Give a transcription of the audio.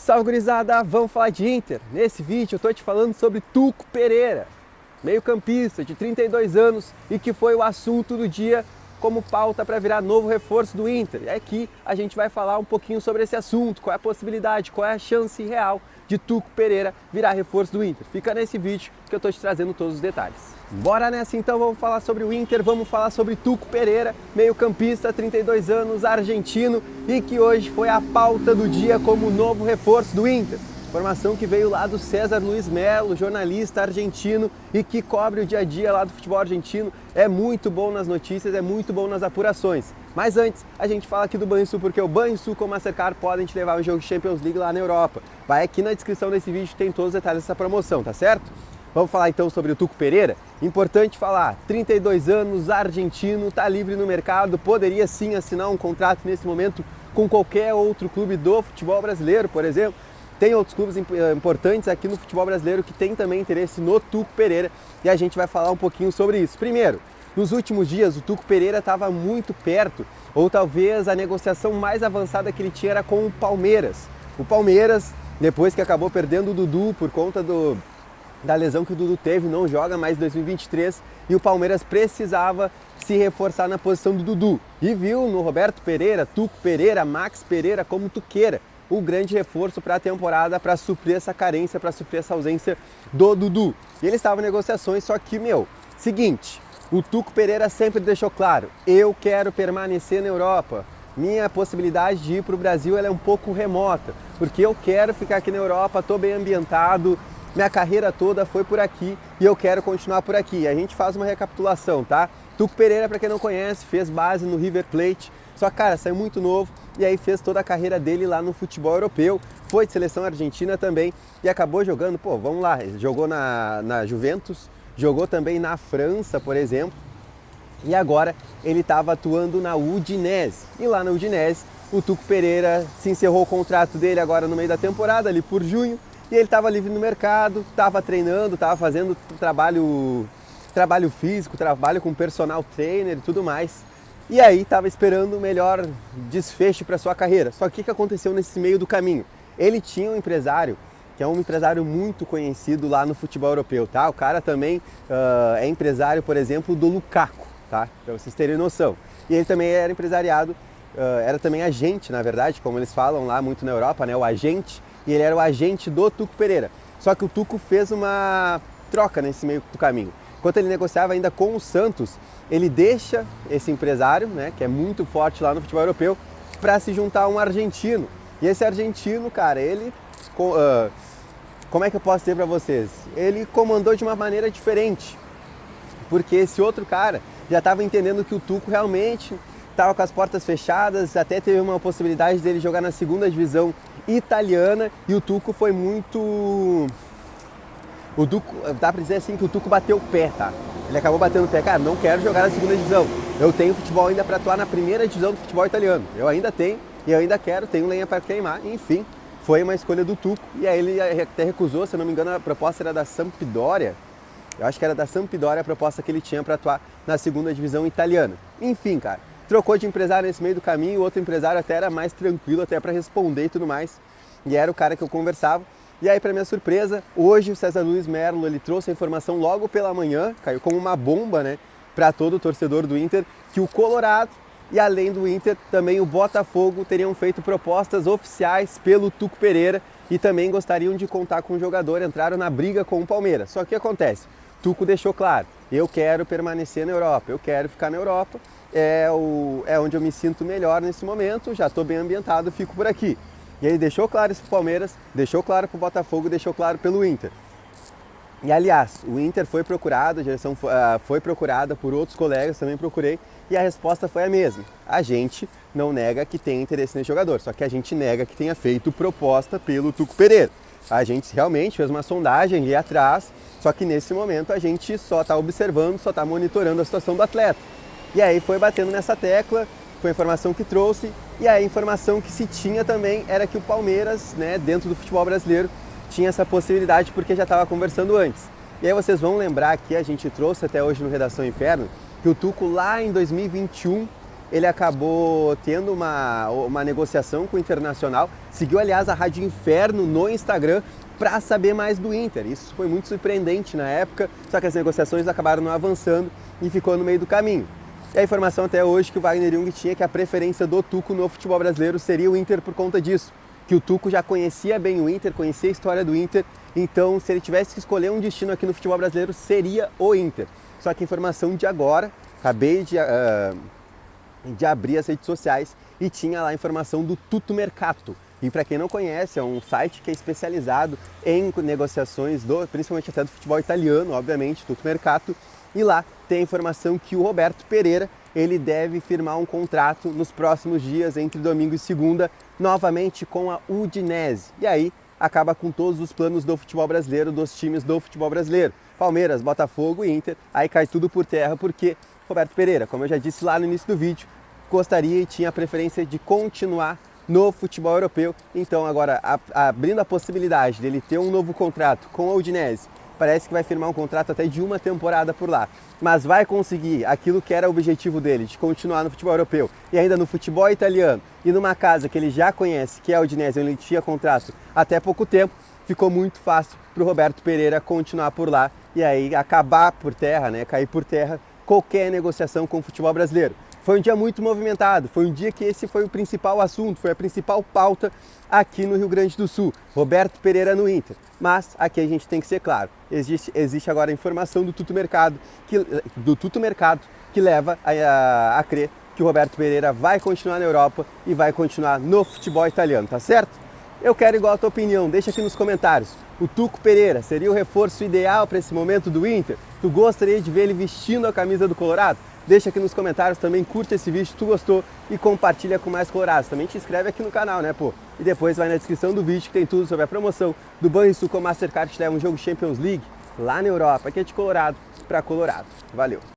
Salve gurizada, vamos falar de Inter. Nesse vídeo eu tô te falando sobre Tuco Pereira, meio-campista de 32 anos e que foi o assunto do dia como pauta para virar novo reforço do Inter. E aqui a gente vai falar um pouquinho sobre esse assunto, qual é a possibilidade, qual é a chance real de Tuco Pereira virar reforço do Inter. Fica nesse vídeo que eu tô te trazendo todos os detalhes. Bora nessa então, vamos falar sobre o Inter, vamos falar sobre Tuco Pereira, meio-campista, 32 anos, argentino e que hoje foi a pauta do dia como novo reforço do Inter. Informação que veio lá do César Luiz Melo, jornalista argentino e que cobre o dia a dia lá do futebol argentino. É muito bom nas notícias, é muito bom nas apurações. Mas antes, a gente fala aqui do Banrisul, porque o Banrisul com o Mastercard podem te levar ao jogo de Champions League lá na Europa. Vai aqui na descrição desse vídeo, tem todos os detalhes dessa promoção, tá certo? Vamos falar então sobre o Tuco Pereira? Importante falar, 32 anos, argentino, tá livre no mercado, poderia sim assinar um contrato nesse momento com qualquer outro clube do futebol brasileiro, por exemplo. Tem outros clubes importantes aqui no futebol brasileiro que tem também interesse no Tuco Pereira e a gente vai falar um pouquinho sobre isso. Primeiro, nos últimos dias o Tuco Pereira estava muito perto, ou talvez a negociação mais avançada que ele tinha era com o Palmeiras. O Palmeiras, depois que acabou perdendo o Dudu por conta da lesão que o Dudu teve, não joga mais em 2023 e o Palmeiras precisava se reforçar na posição do Dudu. E viu no Roberto Pereira, Tuco Pereira, Max Pereira, como tu queira, o grande reforço para a temporada, para suprir essa carência, para suprir essa ausência do Dudu. E ele estava em negociações, só que, seguinte, o Tuco Pereira sempre deixou claro, eu quero permanecer na Europa. Minha possibilidade de ir para o Brasil ela é um pouco remota, porque eu quero ficar aqui na Europa, estou bem ambientado, minha carreira toda foi por aqui e eu quero continuar por aqui. A gente faz uma recapitulação, tá? Tuco Pereira, para quem não conhece, fez base no River Plate, só que, cara, saiu muito novo e aí fez toda a carreira dele lá no futebol europeu, foi de seleção argentina também e acabou jogando, vamos lá, jogou na Juventus, jogou também na França, por exemplo, e agora ele estava atuando na Udinese. E lá na Udinese, o Tuco Pereira se encerrou o contrato dele agora no meio da temporada, ali por junho, e ele estava livre no mercado, estava treinando, estava fazendo trabalho físico, trabalho com personal trainer e tudo mais. E aí estava esperando o melhor desfecho para sua carreira. Só que o que aconteceu nesse meio do caminho? Ele tinha um empresário, que é um empresário muito conhecido lá no futebol europeu, tá? O cara também é empresário, por exemplo, do Lukaku, tá? Para vocês terem noção. E ele também era empresariado, era também agente, na verdade, como eles falam lá muito na Europa, né? O agente, e ele era o agente do Tuco Pereira. Só que o Tuco fez uma troca nesse meio do caminho. Enquanto ele negociava ainda com o Santos, ele deixa esse empresário, né, que é muito forte lá no futebol europeu, para se juntar a um argentino. E esse argentino, cara, ele, como é que eu posso dizer para vocês? Ele comandou de uma maneira diferente, porque esse outro cara já estava entendendo que o Tuco realmente estava com as portas fechadas, até teve uma possibilidade dele jogar na segunda divisão italiana e o Tuco foi muito... dá pra dizer assim que o Tuco bateu o pé, tá? Ele acabou batendo o pé, cara, não quero jogar na segunda divisão. Eu tenho futebol ainda para atuar na primeira divisão do futebol italiano. Eu ainda tenho e eu ainda quero, tenho lenha para queimar. Enfim, foi uma escolha do Tuco e aí ele até recusou, se eu não me engano, a proposta era da Sampdoria. Eu acho que era da Sampdoria a proposta que ele tinha para atuar na segunda divisão italiana. Enfim, cara, trocou de empresário nesse meio do caminho, o outro empresário até era mais tranquilo, até para responder e tudo mais. E era o cara que eu conversava. E aí, para minha surpresa, hoje o César Luiz Melo ele trouxe a informação logo pela manhã, caiu como uma bomba, né, para todo o torcedor do Inter, que o Colorado e além do Inter, também o Botafogo teriam feito propostas oficiais pelo Tuco Pereira e também gostariam de contar com o jogador, entraram na briga com o Palmeiras. Só que o que acontece? Tuco deixou claro, eu quero permanecer na Europa, eu quero ficar na Europa, é onde eu me sinto melhor nesse momento, já estou bem ambientado, fico por aqui. E ele deixou claro isso para o Palmeiras, deixou claro para o Botafogo, deixou claro pelo Inter. E aliás, o Inter foi procurado, a direção foi procurada por outros colegas, também procurei, e a resposta foi a mesma. A gente não nega que tem interesse nesse jogador, só que a gente nega que tenha feito proposta pelo Tuco Pereira. A gente realmente fez uma sondagem ali atrás, só que nesse momento a gente só está observando, só está monitorando a situação do atleta. E aí foi batendo nessa tecla, foi a informação que trouxe, e a informação que se tinha também era que o Palmeiras, né, dentro do futebol brasileiro, tinha essa possibilidade porque já estava conversando antes. E aí vocês vão lembrar que a gente trouxe até hoje no Redação Inferno, que o Tuco lá em 2021 ele acabou tendo uma negociação com o Internacional, seguiu aliás a Rádio Inferno no Instagram para saber mais do Inter. Isso foi muito surpreendente na época, só que as negociações acabaram não avançando e ficou no meio do caminho. E a informação até hoje que o Wagner Jung tinha que a preferência do Tuco no futebol brasileiro seria o Inter por conta disso, que o Tuco já conhecia bem o Inter, conhecia a história do Inter, então se ele tivesse que escolher um destino aqui no futebol brasileiro seria o Inter. Só que a informação de agora, acabei de abrir as redes sociais e tinha lá a informação do Tutto Mercato. E para quem não conhece, é um site que é especializado em negociações, principalmente até do futebol italiano, obviamente, Tutto Mercato. E lá tem a informação que o Roberto Pereira ele deve firmar um contrato nos próximos dias, entre domingo e segunda, novamente com a Udinese. E aí acaba com todos os planos do futebol brasileiro, dos times do futebol brasileiro. Palmeiras, Botafogo e Inter, aí cai tudo por terra porque Roberto Pereira, como eu já disse lá no início do vídeo, gostaria e tinha a preferência de continuar no futebol europeu. Então agora, abrindo a possibilidade dele ter um novo contrato com a Udinese, parece que vai firmar um contrato até de uma temporada por lá, mas vai conseguir aquilo que era o objetivo dele, de continuar no futebol europeu e ainda no futebol italiano e numa casa que ele já conhece, que é a Udinese, onde ele tinha contrato até pouco tempo, ficou muito fácil para o Roberto Pereira continuar por lá e aí acabar por terra, né, cair por terra qualquer negociação com o futebol brasileiro. Foi um dia muito movimentado, foi um dia que esse foi o principal assunto, foi a principal pauta aqui no Rio Grande do Sul, Roberto Pereira no Inter. Mas aqui a gente tem que ser claro, existe agora a informação do Tutto Mercato que leva a crer que o Roberto Pereira vai continuar na Europa e vai continuar no futebol italiano, tá certo? Eu quero igual a tua opinião, deixa aqui nos comentários. O Tuco Pereira seria o reforço ideal para esse momento do Inter? Tu gostaria de ver ele vestindo a camisa do Colorado? Deixa aqui nos comentários também, curte esse vídeo se tu gostou e compartilha com mais colorados. Também te inscreve aqui no canal, né, pô? E depois vai na descrição do vídeo que tem tudo sobre a promoção do Banrisul com Mastercard que te leva um jogo Champions League lá na Europa, que é de Colorado para Colorado. Valeu!